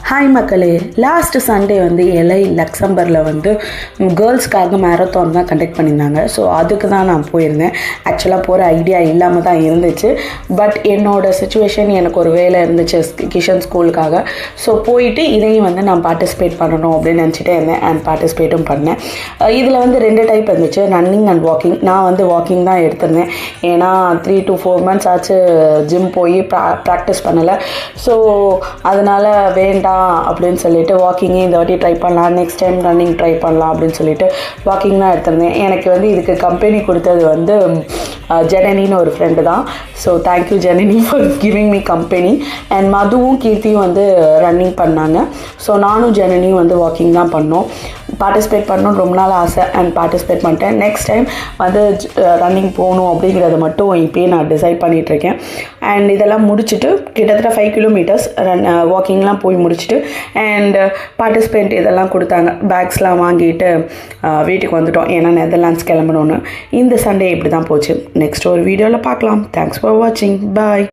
Hi மக்களே, last Sunday வந்து LI லக்சம்பரில் வந்து கேர்ள்ஸ்க்காக மேரத்தான் தான் கண்டக்ட் பண்ணியிருந்தாங்க. ஸோ அதுக்கு தான் நான் போயிருந்தேன். ஆக்சுவலாக போகிற ஐடியா இல்லாமல் தான் இருந்துச்சு. பட் என்னோடய சுச்சுவேஷன், எனக்கு ஒரு வேலை இருந்துச்சு கிஷன் ஸ்கூலுக்காக. ஸோ போயிட்டு இதையும் வந்து நான் பார்ட்டிசிபேட் பண்ணணும் அப்படின்னு நினச்சிட்டே இருந்தேன். அண்ட் பார்ட்டிசிபேட்டும் பண்ணேன். இதில் வந்து 2 டைப் இருந்துச்சு, ரன்னிங் அண்ட் வாக்கிங். நான் வந்து வாக்கிங் தான் எடுத்திருந்தேன். ஏன்னா 3 to 4 months ஆச்சு ஜிம் போய் ப்ராக்டிஸ் பண்ணலை. ஸோ அதனால் வேண்டாம் அப்படின்னு சொல்லிட்டு வாக்கிங்கே இந்த வாட்டி ட்ரை பண்ணலாம், நெக்ஸ்ட் டைம் ரன்னிங் ட்ரை பண்ணலாம் அப்படின்னு சொல்லிட்டு வாக்கிங் தான் எடுத்திருந்தேன். எனக்கு வந்து இதுக்கு கம்பெனி கொடுத்தது வந்து ஜனனின்னு ஒரு ஃப்ரெண்டு தான். So thank you Janani for giving me company. And மதுவும் கீர்த்தியும் வந்து ரன்னிங் பண்ணாங்க. ஸோ நானும் ஜனனியும் வந்து வாக்கிங் தான் பண்ணோம். பார்ட்டிசிபேட் பண்ணணும்னு ரொம்ப நாள் ஆசை அண்ட் பார்ட்டிசிபேட் பண்ணிட்டேன். நெக்ஸ்ட் டைம் வந்து ரன்னிங் போகணும் அப்படிங்கிறத மட்டும் இப்போயே நான் டிசைட் பண்ணிகிட்ருக்கேன். அண்ட் இதெல்லாம் முடிச்சுட்டு கிட்டத்தட்ட 5 கிலோமீட்டர்ஸ் வாக்கிங்லாம் போய் முடிச்சுட்டு அண்ட் பார்ட்டிசிபேட் இதெல்லாம் கொடுத்தாங்க. பேக்ஸ்லாம் வாங்கிட்டு வீட்டுக்கு வந்துட்டோம். ஏன்னா நெதர்லாண்ட்ஸ் கிளம்பணுன்னு. இந்த சண்டே இப்படி தான் போச்சு. நெக்ஸ்ட் ஒரு வீடியோவில் பார்க்கலாம். தேங்க்ஸ் ஃபார் வாட்சிங். பாய்.